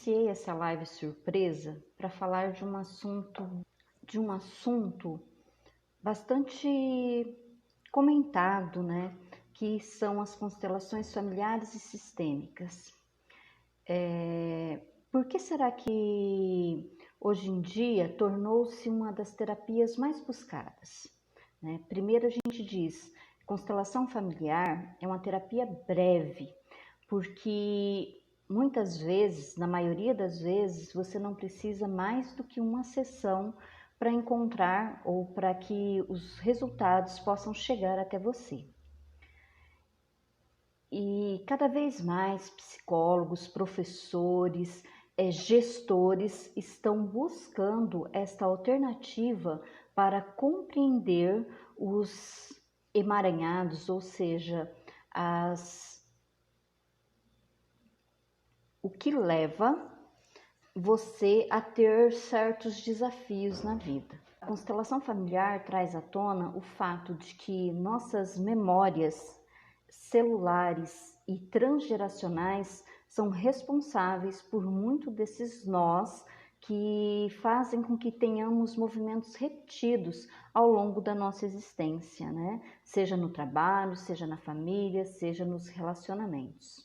iniciei essa live surpresa para falar de um assunto bastante comentado, né? Que são as constelações familiares e sistêmicas. Por que será que hoje em dia tornou-se uma das terapias mais buscadas? Né? Primeiro a gente diz, constelação familiar é uma terapia breve, porque muitas vezes, na maioria das vezes, você não precisa mais do que uma sessão para encontrar ou para que os resultados possam chegar até você. E cada vez mais psicólogos, professores, gestores estão buscando esta alternativa para compreender os emaranhados, ou seja, o que leva você a ter certos desafios na vida. A constelação familiar traz à tona o fato de que nossas memórias celulares e transgeracionais são responsáveis por muito desses nós que fazem com que tenhamos movimentos repetidos ao longo da nossa existência, né? Seja no trabalho, seja na família, seja nos relacionamentos.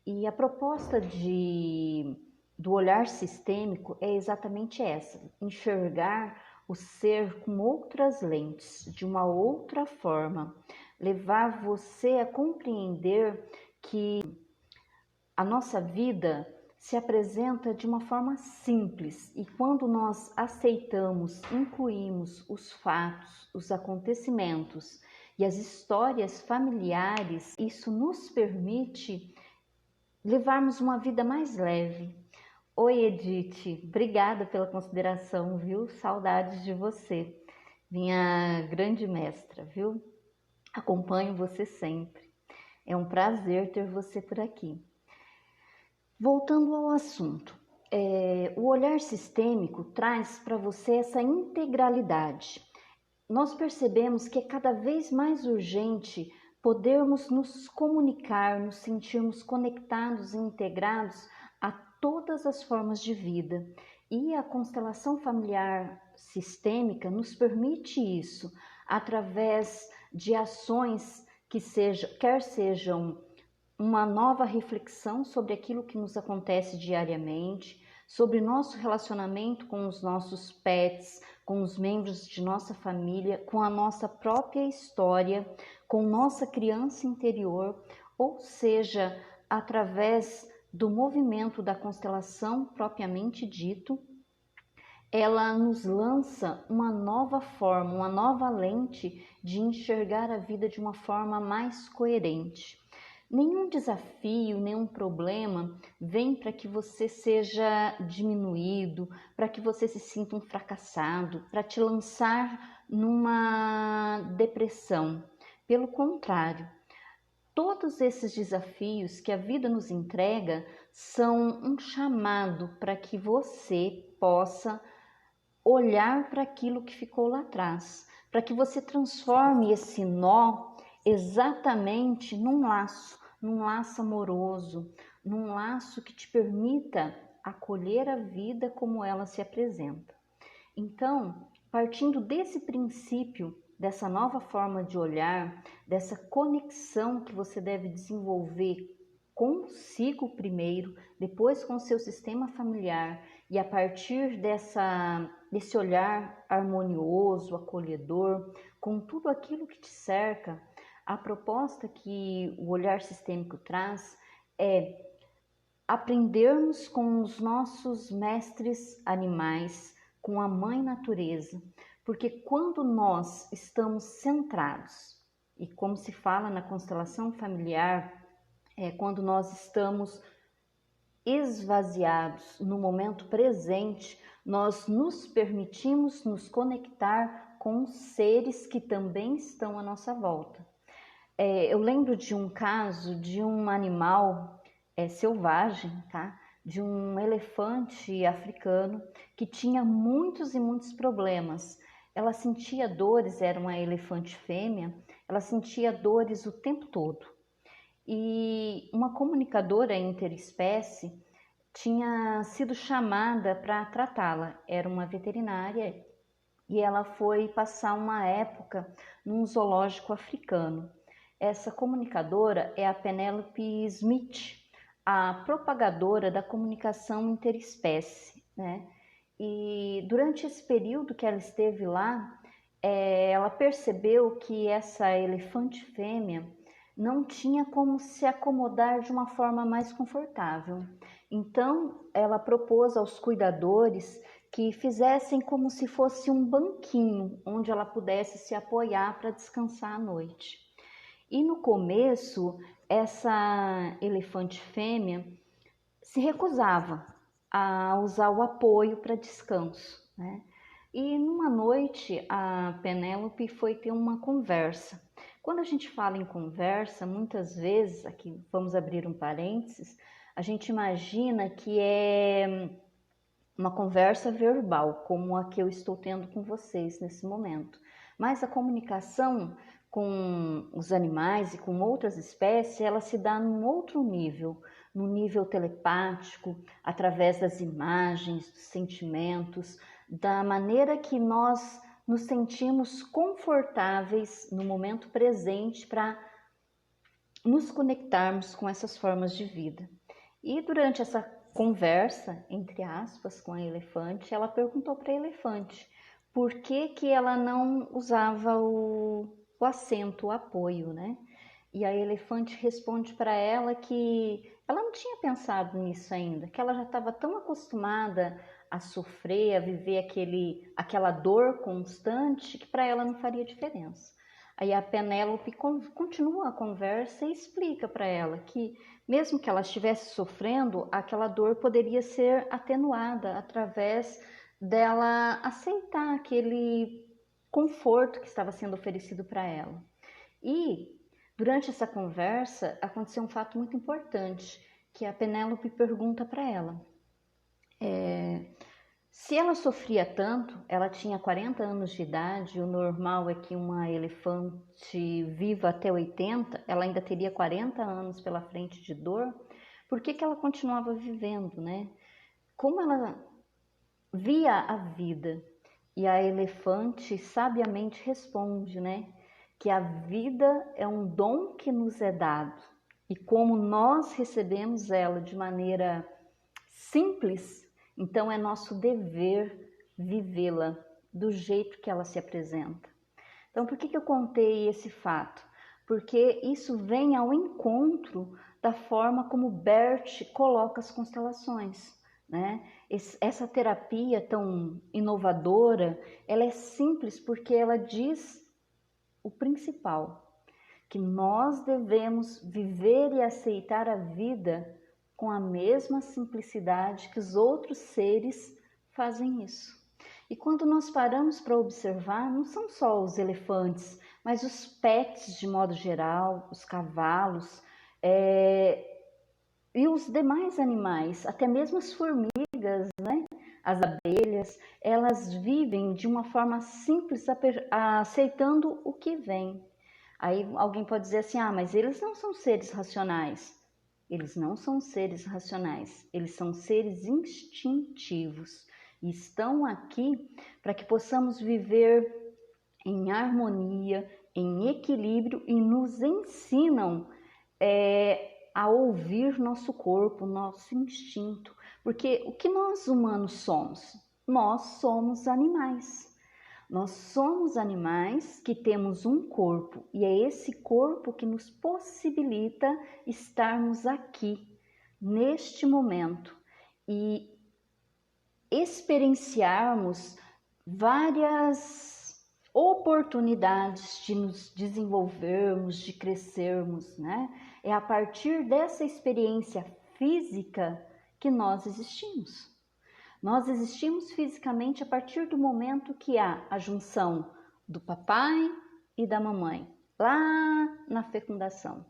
E a proposta do olhar sistêmico é exatamente essa, enxergar o ser com outras lentes, de uma outra forma, levar você a compreender que a nossa vida se apresenta de uma forma simples e quando nós aceitamos, incluímos os fatos, os acontecimentos e as histórias familiares, isso nos permite levarmos uma vida mais leve. Oi, Edith, obrigada pela consideração, viu? Saudades de você, minha grande mestra, viu? Acompanho você sempre. É um prazer ter você por aqui. Voltando ao assunto, o olhar sistêmico traz para você essa integralidade. Nós percebemos que é cada vez mais urgente podermos nos comunicar, nos sentirmos conectados e integrados a todas as formas de vida. E a constelação familiar sistêmica nos permite isso através de ações que quer sejam uma nova reflexão sobre aquilo que nos acontece diariamente, sobre nosso relacionamento com os nossos pets, com os membros de nossa família, com a nossa própria história, com nossa criança interior, ou seja, através do movimento da constelação propriamente dito, ela nos lança uma nova forma, uma nova lente de enxergar a vida de uma forma mais coerente. Nenhum desafio, nenhum problema vem para que você seja diminuído, para que você se sinta um fracassado, para te lançar numa depressão. Pelo contrário, todos esses desafios que a vida nos entrega são um chamado para que você possa olhar para aquilo que ficou lá atrás, para que você transforme esse nó exatamente num laço amoroso, num laço que te permita acolher a vida como ela se apresenta. Então, partindo desse princípio, dessa nova forma de olhar, dessa conexão que você deve desenvolver consigo primeiro, depois com o seu sistema familiar, e a partir desse olhar harmonioso, acolhedor, com tudo aquilo que te cerca, a proposta que o olhar sistêmico traz é aprendermos com os nossos mestres animais, com a mãe natureza, porque quando nós estamos centrados, e como se fala na constelação familiar, quando nós estamos esvaziados no momento presente, nós nos permitimos nos conectar com seres que também estão à nossa volta. Eu lembro de um caso de um animal selvagem, tá? De um elefante africano que tinha muitos e muitos problemas. Ela sentia dores, era uma elefante fêmea, ela sentia dores o tempo todo. E uma comunicadora interespécie tinha sido chamada para tratá-la. Era uma veterinária e ela foi passar uma época num zoológico africano. Essa comunicadora é a Penelope Smith, a propagadora da comunicação interespécie, né? E durante esse período que ela esteve lá, ela percebeu que essa elefante fêmea não tinha como se acomodar de uma forma mais confortável. Então, ela propôs aos cuidadores que fizessem como se fosse um banquinho onde ela pudesse se apoiar para descansar à noite. E no começo, essa elefante fêmea se recusava a usar o apoio para descanso, né? E numa noite a Penélope foi ter uma conversa. Quando a gente fala em conversa, muitas vezes, aqui vamos abrir um parênteses, a gente imagina que é uma conversa verbal, como a que eu estou tendo com vocês nesse momento. Mas a comunicação com os animais e com outras espécies, ela se dá num outro nível, no nível telepático, através das imagens, dos sentimentos, da maneira que nós nos sentimos confortáveis no momento presente para nos conectarmos com essas formas de vida. E durante essa conversa, entre aspas, com a elefante, ela perguntou para a elefante por que ela não usava o assento, o apoio, né? E a elefante responde para ela que ela não tinha pensado nisso ainda, que ela já estava tão acostumada a sofrer, a viver aquela dor constante, que para ela não faria diferença. Aí a Penélope continua a conversa e explica para ela que, mesmo que ela estivesse sofrendo, aquela dor poderia ser atenuada através dela aceitar aquele conforto que estava sendo oferecido para ela. E durante essa conversa aconteceu um fato muito importante, que a Penélope pergunta para ela. Se ela sofria tanto, ela tinha 40 anos de idade, o normal é que uma elefante viva até 80, ela ainda teria 40 anos pela frente de dor, por que ela continuava vivendo, né? Como ela via a vida? E a elefante sabiamente responde, né? Que a vida é um dom que nos é dado e como nós recebemos ela de maneira simples, então é nosso dever vivê-la do jeito que ela se apresenta. Então, por que eu contei esse fato? Porque isso vem ao encontro da forma como Bert coloca as constelações, né? Essa terapia tão inovadora, ela é simples porque ela diz o principal, que nós devemos viver e aceitar a vida com a mesma simplicidade que os outros seres fazem isso. E quando nós paramos para observar, não são só os elefantes, mas os pets de modo geral, os cavalos e os demais animais, até mesmo as formigas, né? As abelhas, elas vivem de uma forma simples, aceitando o que vem. Aí alguém pode dizer assim, mas eles não são seres racionais. Eles não são seres racionais, eles são seres instintivos e estão aqui para que possamos viver em harmonia, em equilíbrio e nos ensinam a ouvir nosso corpo, nosso instinto. Porque o que nós humanos somos? Nós somos animais. Nós somos animais que temos um corpo e é esse corpo que nos possibilita estarmos aqui, neste momento, e experienciarmos várias oportunidades de nos desenvolvermos, de crescermos, né? É a partir dessa experiência física que nós existimos. Nós existimos fisicamente a partir do momento que há a junção do papai e da mamãe, lá na fecundação.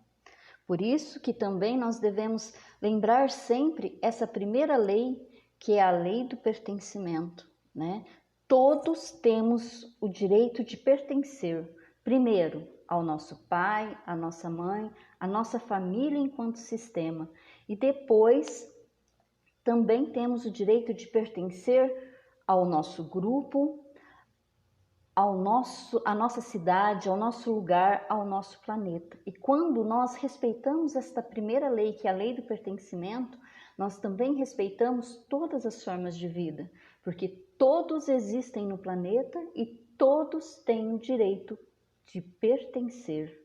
Por isso que também nós devemos lembrar sempre essa primeira lei, que é a lei do pertencimento, né? Todos temos o direito de pertencer, primeiro, ao nosso pai, à nossa mãe, à nossa família enquanto sistema, e depois Também temos o direito de pertencer ao nosso grupo, à nossa cidade, ao nosso lugar, ao nosso planeta. E quando nós respeitamos esta primeira lei, que é a lei do pertencimento, nós também respeitamos todas as formas de vida, porque todos existem no planeta e todos têm o direito de pertencer,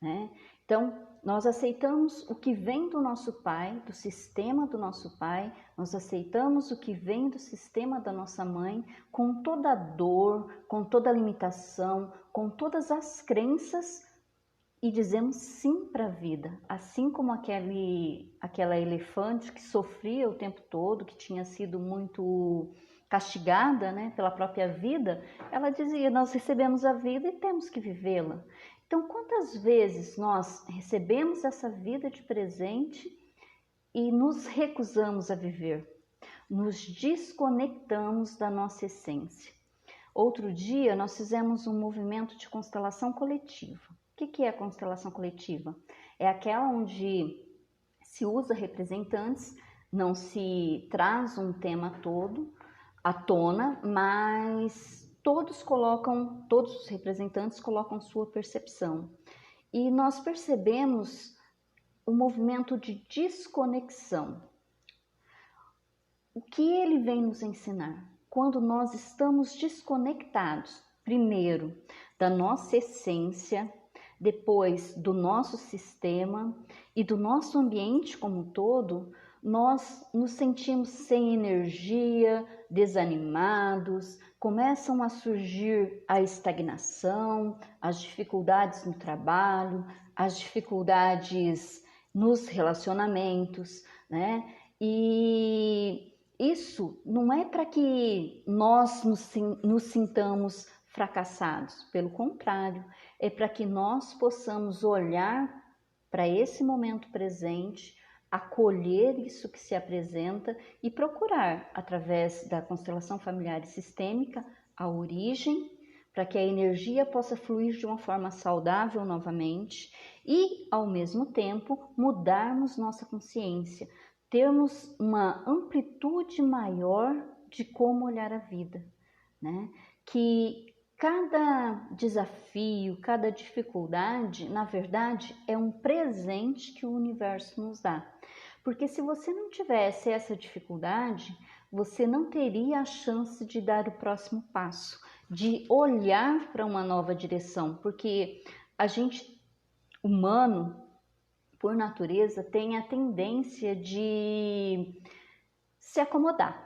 né? Então, nós aceitamos o que vem do nosso pai, do sistema do nosso pai, nós aceitamos o que vem do sistema da nossa mãe, com toda a dor, com toda a limitação, com todas as crenças, e dizemos sim para a vida, assim como aquela elefante que sofria o tempo todo, que tinha sido muito castigada, né, pela própria vida. Ela dizia: nós recebemos a vida e temos que vivê-la. Então, quantas vezes nós recebemos essa vida de presente e nos recusamos a viver? Nos desconectamos da nossa essência. Outro dia, nós fizemos um movimento de constelação coletiva. O que é a constelação coletiva? É aquela onde se usa representantes, não se traz um tema todo à tona, mas todos os representantes colocam sua percepção. E nós percebemos o movimento de desconexão. O que ele vem nos ensinar? Quando nós estamos desconectados, primeiro, da nossa essência, depois do nosso sistema e do nosso ambiente como um todo, nós nos sentimos sem energia, desanimados, começam a surgir a estagnação, as dificuldades no trabalho, as dificuldades nos relacionamentos, né? E isso não é para que nós nos sintamos fracassados, pelo contrário, é para que nós possamos olhar para esse momento presente, acolher isso que se apresenta e procurar, através da constelação familiar e sistêmica, a origem, para que a energia possa fluir de uma forma saudável novamente e, ao mesmo tempo, mudarmos nossa consciência, termos uma amplitude maior de como olhar a vida, né? Que cada desafio, cada dificuldade, na verdade, é um presente que o universo nos dá. Porque se você não tivesse essa dificuldade, você não teria a chance de dar o próximo passo, de olhar para uma nova direção, porque a gente, humano, por natureza, tem a tendência de se acomodar.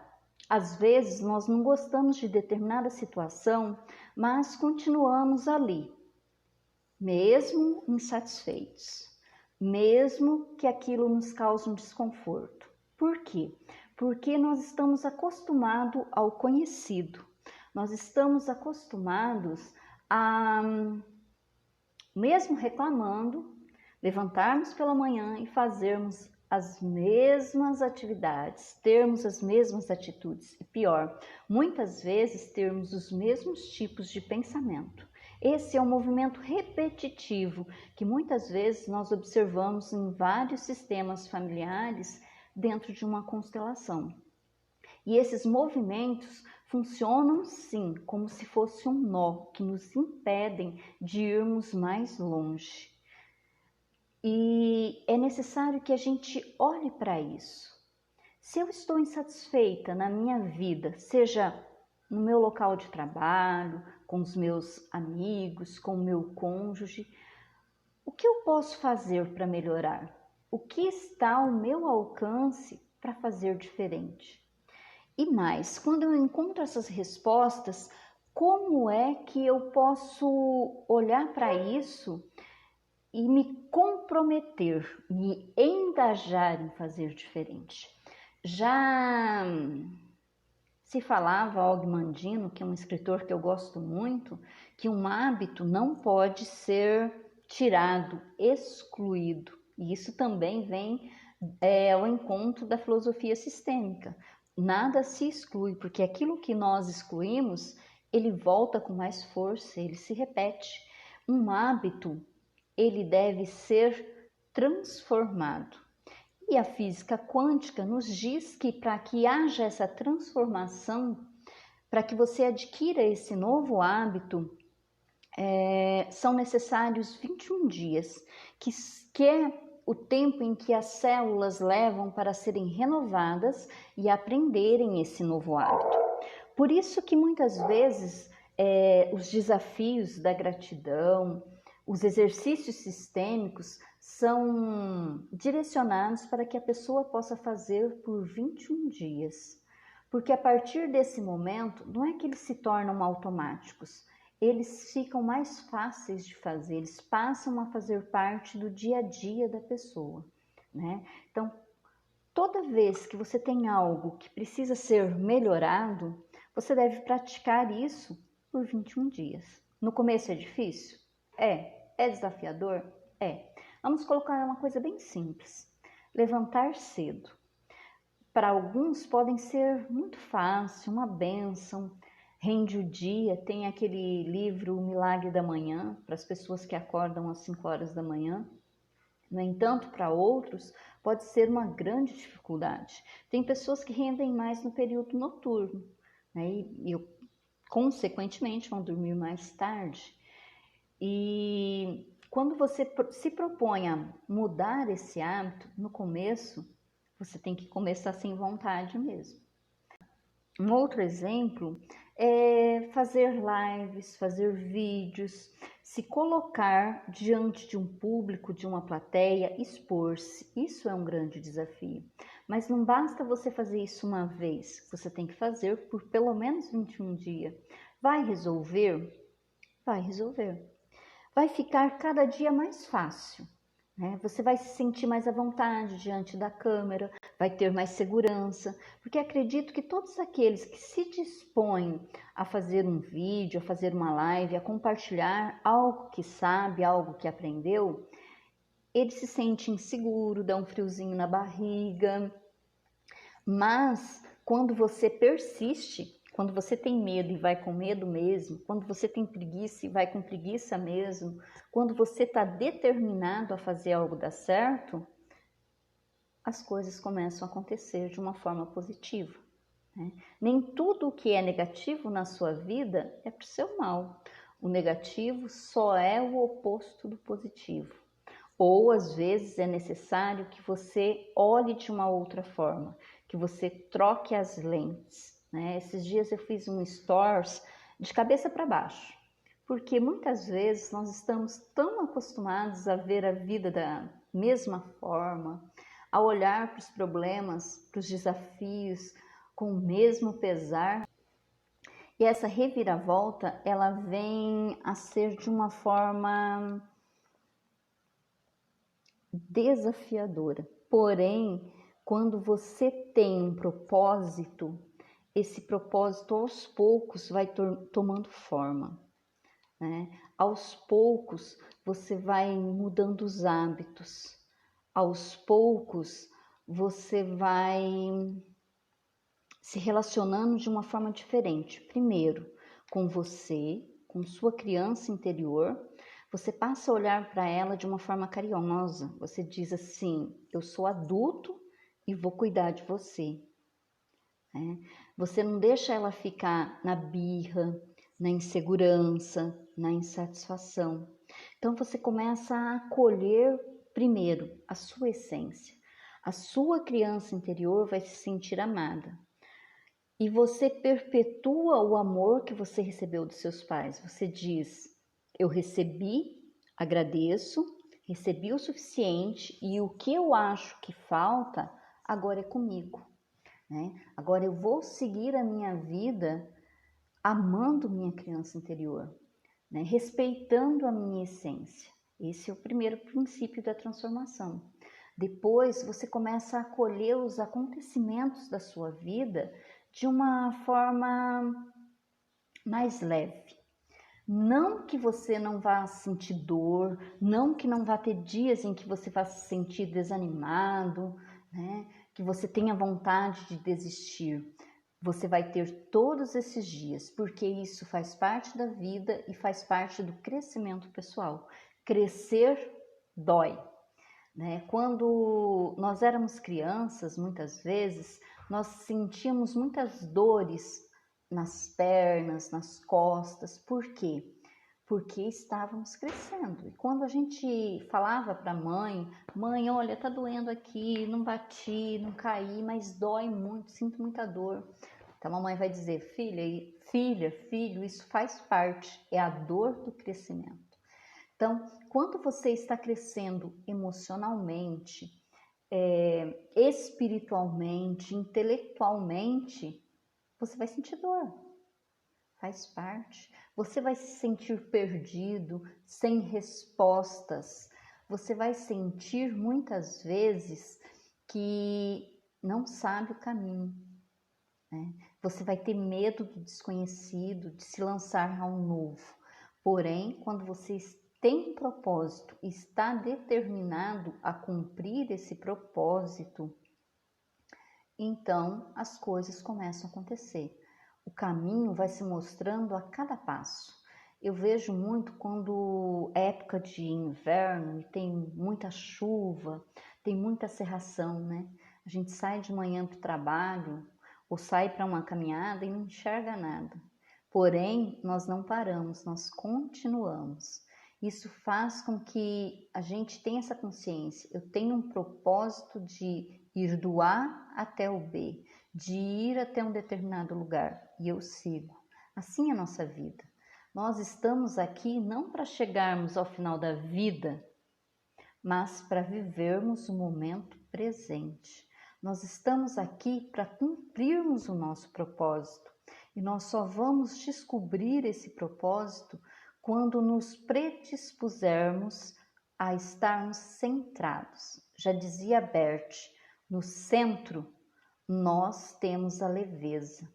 Às vezes nós não gostamos de determinada situação, mas continuamos ali, mesmo insatisfeitos, mesmo que aquilo nos cause um desconforto. Por quê? Porque nós estamos acostumados ao conhecido, nós estamos acostumados a, mesmo reclamando, levantarmos pela manhã e fazermos as mesmas atividades, termos as mesmas atitudes e pior, muitas vezes termos os mesmos tipos de pensamento. Esse é um movimento repetitivo que muitas vezes nós observamos em vários sistemas familiares dentro de uma constelação. E esses movimentos funcionam sim como se fosse um nó que nos impedem de irmos mais longe. E é necessário que a gente olhe para isso. Se eu estou insatisfeita na minha vida, seja no meu local de trabalho, com os meus amigos, com o meu cônjuge, o que eu posso fazer para melhorar? O que está ao meu alcance para fazer diferente? E mais, quando eu encontro essas respostas, como é que eu posso olhar para isso e me comprometer, me engajar em fazer diferente? Já se falava, Og Mandino, que é um escritor que eu gosto muito, que um hábito não pode ser tirado, excluído. E isso também vem ao encontro da filosofia sistêmica. Nada se exclui, porque aquilo que nós excluímos, ele volta com mais força, ele se repete. Um hábito, ele deve ser transformado. E a física quântica nos diz que para que haja essa transformação, para que você adquira esse novo hábito, são necessários 21 dias, que é o tempo em que as células levam para serem renovadas e aprenderem esse novo hábito. Por isso que muitas vezes os desafios da gratidão, os exercícios sistêmicos são direcionados para que a pessoa possa fazer por 21 dias. Porque a partir desse momento, não é que eles se tornam automáticos, eles ficam mais fáceis de fazer, eles passam a fazer parte do dia a dia da pessoa, né? Então, toda vez que você tem algo que precisa ser melhorado, você deve praticar isso por 21 dias. No começo é difícil? É desafiador? É. Vamos colocar uma coisa bem simples. Levantar cedo. Para alguns podem ser muito fácil, uma bênção, rende o dia. Tem aquele livro O Milagre da Manhã, para as pessoas que acordam às 5 horas da manhã. No entanto, para outros, pode ser uma grande dificuldade. Tem pessoas que rendem mais no período noturno, né? E consequentemente, vão dormir mais tarde. E quando você se propõe a mudar esse hábito, no começo, você tem que começar sem vontade mesmo. Um outro exemplo é fazer lives, fazer vídeos, se colocar diante de um público, de uma plateia, expor-se. Isso é um grande desafio. Mas não basta você fazer isso uma vez, você tem que fazer por pelo menos 21 dias. Vai resolver? Vai resolver. Vai ficar cada dia mais fácil, né? Você vai se sentir mais à vontade diante da câmera, vai ter mais segurança, porque acredito que todos aqueles que se dispõem a fazer um vídeo, a fazer uma live, a compartilhar algo que sabe, algo que aprendeu, ele se sente inseguro, dá um friozinho na barriga, mas quando você persiste, quando você tem medo e vai com medo mesmo, quando você tem preguiça e vai com preguiça mesmo, quando você está determinado a fazer algo dar certo, as coisas começam a acontecer de uma forma positiva, né? Nem tudo o que é negativo na sua vida é para o seu mal. O negativo só é o oposto do positivo. Ou às vezes é necessário que você olhe de uma outra forma, que você troque as lentes, né? Esses dias eu fiz um stories de cabeça para baixo, porque muitas vezes nós estamos tão acostumados a ver a vida da mesma forma, a olhar para os problemas, para os desafios com o mesmo pesar. E essa reviravolta, ela vem a ser de uma forma desafiadora. Porém, quando você tem um propósito, esse propósito aos poucos vai tomando forma, né? Aos poucos você vai mudando os hábitos, aos poucos você vai se relacionando de uma forma diferente. Primeiro, com você, com sua criança interior, você passa a olhar para ela de uma forma carinhosa. Você diz assim: eu sou adulto e vou cuidar de você, né? Você não deixa ela ficar na birra, na insegurança, na insatisfação. Então você começa a acolher primeiro a sua essência. A sua criança interior vai se sentir amada. E você perpetua o amor que você recebeu dos seus pais. Você diz: eu recebi, agradeço, recebi o suficiente e o que eu acho que falta agora é comigo, né? Agora eu vou seguir a minha vida amando minha criança interior, né? Respeitando a minha essência. Esse é o primeiro princípio da transformação. Depois você começa a acolher os acontecimentos da sua vida de uma forma mais leve. Não que você não vá sentir dor, não que não vá ter dias em que você vá se sentir desanimado, né? Que você tenha vontade de desistir. Você vai ter todos esses dias, porque isso faz parte da vida e faz parte do crescimento pessoal. Crescer dói, né? Quando nós éramos crianças, muitas vezes, nós sentíamos muitas dores nas pernas, nas costas. Por quê? Porque estávamos crescendo. E quando a gente falava para a mãe, olha, tá doendo aqui, não bati, não caí, mas dói muito, sinto muita dor. Então a mãe vai dizer, filho, isso faz parte, é a dor do crescimento. Então, quando você está crescendo emocionalmente, espiritualmente, intelectualmente, você vai sentir dor. Faz parte. Você vai se sentir perdido, sem respostas. Você vai sentir muitas vezes que não sabe o caminho, né? Você vai ter medo do desconhecido, de se lançar ao novo. Porém, quando você tem um propósito, está determinado a cumprir esse propósito, então as coisas começam a acontecer. O caminho vai se mostrando a cada passo. Eu vejo muito quando é época de inverno e tem muita chuva, tem muita cerração, né? A gente sai de manhã para o trabalho ou sai para uma caminhada e não enxerga nada. Porém, nós não paramos, nós continuamos. Isso faz com que a gente tenha essa consciência. Eu tenho um propósito de ir do A até o B, de ir até um determinado lugar e eu sigo. Assim é a nossa vida. Nós estamos aqui não para chegarmos ao final da vida, mas para vivermos o momento presente. Nós estamos aqui para cumprirmos o nosso propósito e nós só vamos descobrir esse propósito quando nos predispusermos a estarmos centrados. Já dizia Bert, no centro nós temos a leveza,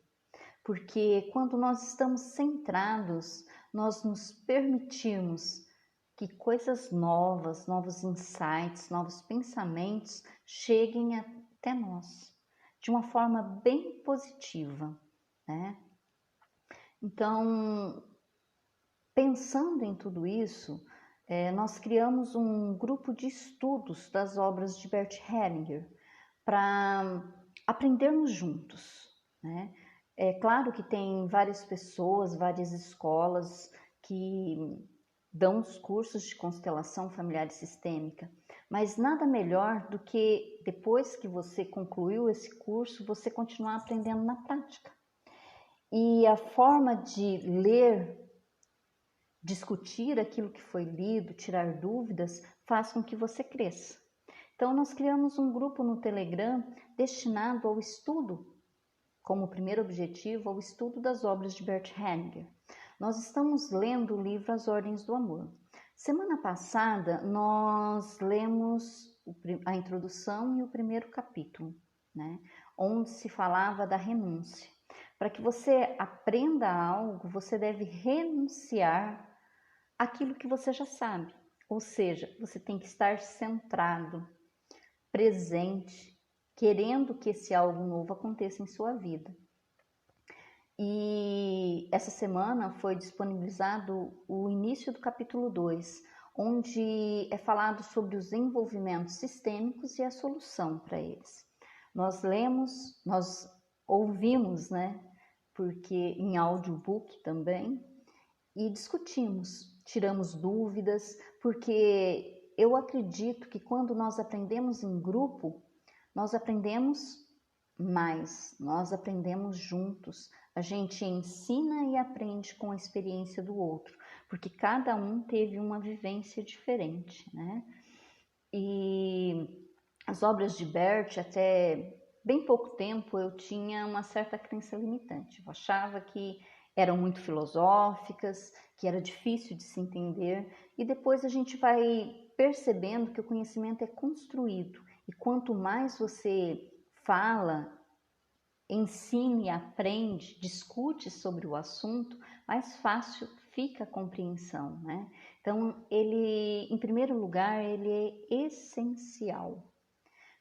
porque quando nós estamos centrados, nós nos permitimos que coisas novas, novos insights, novos pensamentos cheguem até nós, de uma forma bem positiva, né? Então, pensando em tudo isso, nós criamos um grupo de estudos das obras de Bert Hellinger para aprendermos juntos, né? É claro que tem várias pessoas, várias escolas que dão os cursos de constelação familiar e sistêmica, mas nada melhor do que depois que você concluiu esse curso, você continuar aprendendo na prática. E a forma de ler, discutir aquilo que foi lido, tirar dúvidas, faz com que você cresça. Então, nós criamos um grupo no Telegram destinado ao estudo, como primeiro objetivo, ao estudo das obras de Bert Hellinger. Nós estamos lendo o livro As Ordens do Amor. Semana passada, nós lemos a introdução e o primeiro capítulo, né? Onde se falava da renúncia. Para que você aprenda algo, você deve renunciar àquilo que você já sabe. Ou seja, você tem que estar centrado, presente, querendo que esse algo novo aconteça em sua vida. E essa semana foi disponibilizado o início do capítulo 2, onde é falado sobre os envolvimentos sistêmicos e a solução para eles. Nós lemos, nós ouvimos, né? Porque em audiobook também, e discutimos, tiramos dúvidas, porque eu acredito que quando nós aprendemos em grupo, nós aprendemos mais, nós aprendemos juntos, a gente ensina e aprende com a experiência do outro, porque cada um teve uma vivência diferente, né? E as obras de Bert, até bem pouco tempo, eu tinha uma certa crença limitante, eu achava que eram muito filosóficas, que era difícil de se entender, e depois a gente vai percebendo que o conhecimento é construído, e quanto mais você fala, ensine, aprende, discute sobre o assunto, mais fácil fica a compreensão, né? Então, ele, em primeiro lugar, ele é essencial,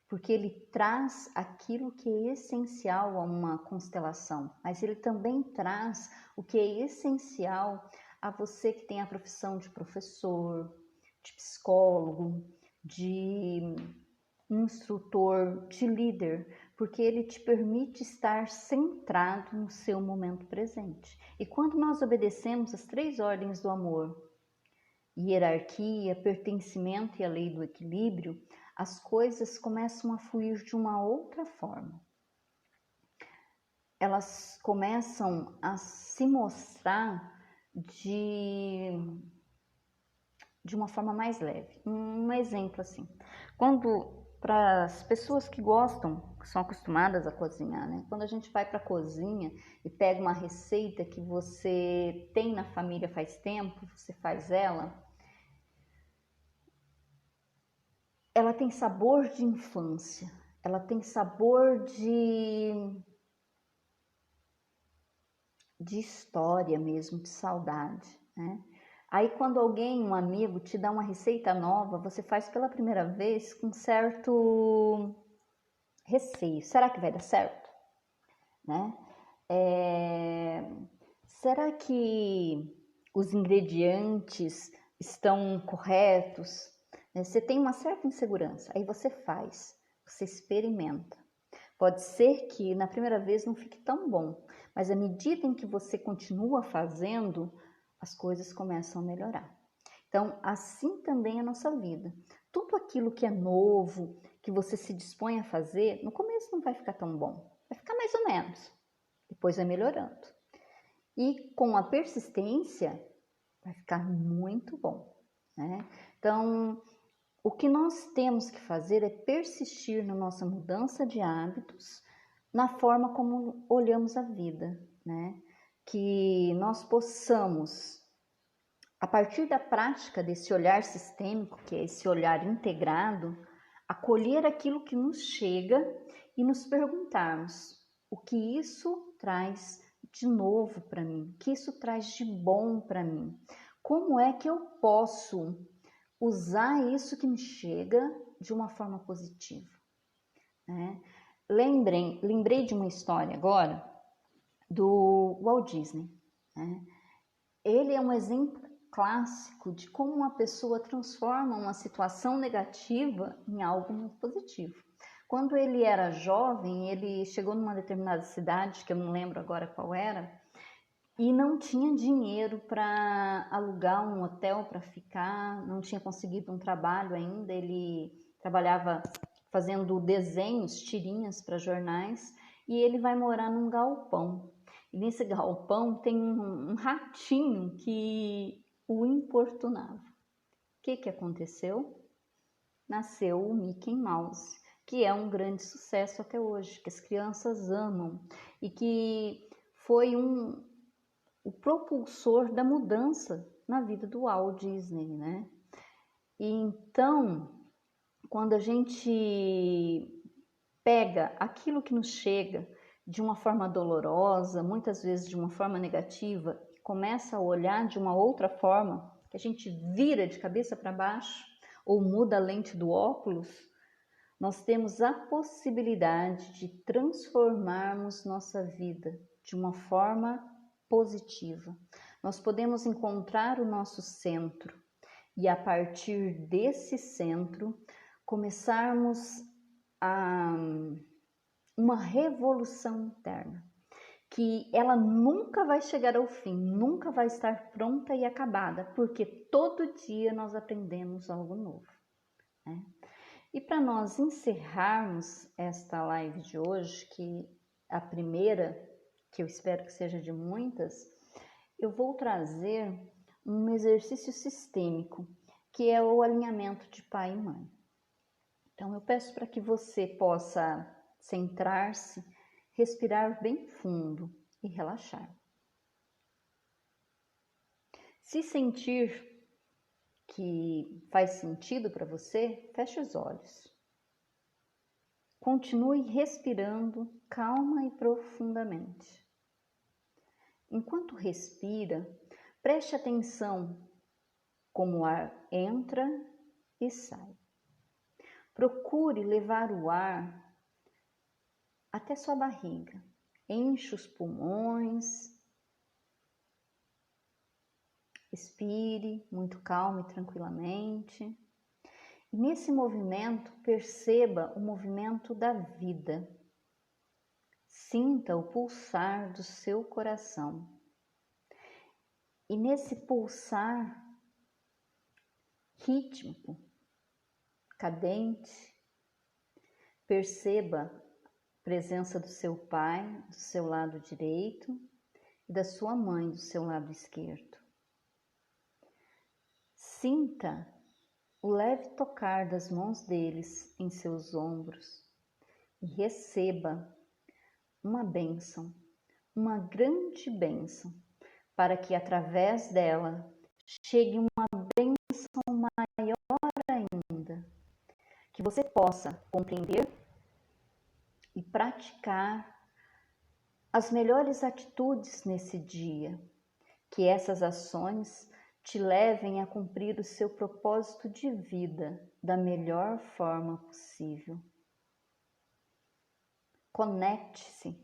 porque ele traz aquilo que é essencial a uma constelação, mas ele também traz o que é essencial a você que tem a profissão de professor, de psicólogo, de instrutor, de líder, porque ele te permite estar centrado no seu momento presente. E quando nós obedecemos as 3 ordens do amor, hierarquia, pertencimento e a lei do equilíbrio, as coisas começam a fluir de uma outra forma. Elas começam a se mostrar de uma forma mais leve. Um exemplo assim, para as pessoas que gostam, que são acostumadas a cozinhar, né? Quando a gente vai para a cozinha e pega uma receita que você tem na família faz tempo, você faz ela tem sabor de infância, ela tem sabor de história mesmo, de saudade, né? Aí quando alguém, um amigo, te dá uma receita nova, você faz pela primeira vez com certo receio. Será que vai dar certo? Né? Será que os ingredientes estão corretos? Você tem uma certa insegurança, aí você faz, você experimenta. Pode ser que na primeira vez não fique tão bom, mas à medida em que você continua fazendo, as coisas começam a melhorar. Então, assim também é a nossa vida. Tudo aquilo que é novo, que você se dispõe a fazer, no começo não vai ficar tão bom, vai ficar mais ou menos, depois vai melhorando. E com a persistência, vai ficar muito bom, né? Então, o que nós temos que fazer é persistir na nossa mudança de hábitos, na forma como olhamos a vida, né? Que nós possamos, a partir da prática desse olhar sistêmico, que é esse olhar integrado, acolher aquilo que nos chega e nos perguntarmos o que isso traz de novo para mim, o que isso traz de bom para mim, como é que eu posso usar isso que me chega de uma forma positiva, né? Lembrei de uma história agora do Walt Disney, né? Ele é um exemplo clássico de como uma pessoa transforma uma situação negativa em algo muito positivo. Quando ele era jovem, ele chegou numa determinada cidade, que eu não lembro agora qual era, e não tinha dinheiro para alugar um hotel para ficar, não tinha conseguido um trabalho ainda, ele trabalhava fazendo desenhos, tirinhas para jornais, e ele vai morar num galpão. E nesse galpão tem um ratinho que o importunava. O que aconteceu? Nasceu o Mickey Mouse, que é um grande sucesso até hoje, que as crianças amam e que foi o propulsor da mudança na vida do Walt Disney, né? E então, quando a gente pega aquilo que nos chega de uma forma dolorosa, muitas vezes de uma forma negativa, e começa a olhar de uma outra forma, que a gente vira de cabeça para baixo ou muda a lente do óculos, nós temos a possibilidade de transformarmos nossa vida de uma forma positiva. Nós podemos encontrar o nosso centro e, a partir desse centro, começarmos uma revolução interna, que ela nunca vai chegar ao fim, nunca vai estar pronta e acabada, porque todo dia nós aprendemos algo novo, né? E para nós encerrarmos esta live de hoje, que a primeira, que eu espero que seja de muitas, eu vou trazer um exercício sistêmico, que é o alinhamento de pai e mãe. Então eu peço para que você possa centrar-se, respirar bem fundo e relaxar. Se sentir que faz sentido para você, feche os olhos. Continue respirando calma e profundamente. Enquanto respira, preste atenção como o ar entra e sai. Procure levar o ar até sua barriga. Enche os pulmões. Expire muito calmo e tranquilamente. E nesse movimento, perceba o movimento da vida. Sinta o pulsar do seu coração. E nesse pulsar rítmico, cadente, perceba a presença do seu pai do seu lado direito e da sua mãe do seu lado esquerdo. Sinta o leve tocar das mãos deles em seus ombros e receba uma bênção, uma grande bênção, para que através dela chegue uma bênção maior ainda, que você possa compreender e praticar as melhores atitudes nesse dia, que essas ações te levem a cumprir o seu propósito de vida da melhor forma possível. Conecte-se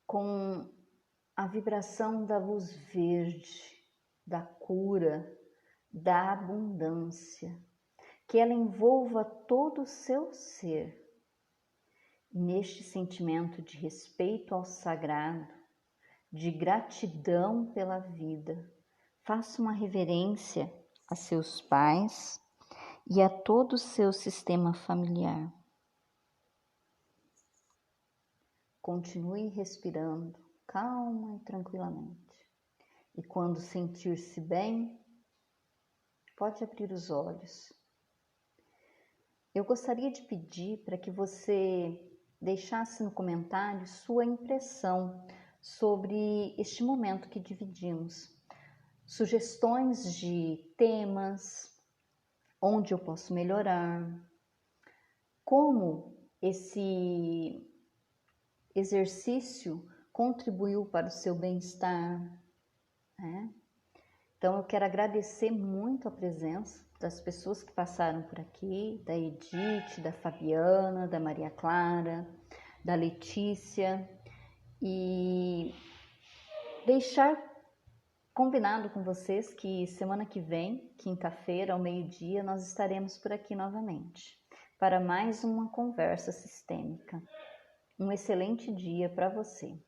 com a vibração da luz verde, da cura, da abundância, que ela envolva todo o seu ser. Neste sentimento de respeito ao sagrado, de gratidão pela vida, faça uma reverência a seus pais e a todo o seu sistema familiar. Continue respirando calma e tranquilamente. E quando sentir-se bem, pode abrir os olhos. Eu gostaria de pedir para que você deixasse no comentário sua impressão sobre este momento que dividimos. Sugestões de temas, onde eu posso melhorar, como esse exercício contribuiu para o seu bem-estar, né? Então eu quero agradecer muito a presença das pessoas que passaram por aqui, da Edith, da Fabiana, da Maria Clara, da Letícia, e deixar combinado com vocês que semana que vem, quinta-feira, ao meio-dia, nós estaremos por aqui novamente para mais uma conversa sistêmica. Um excelente dia para você.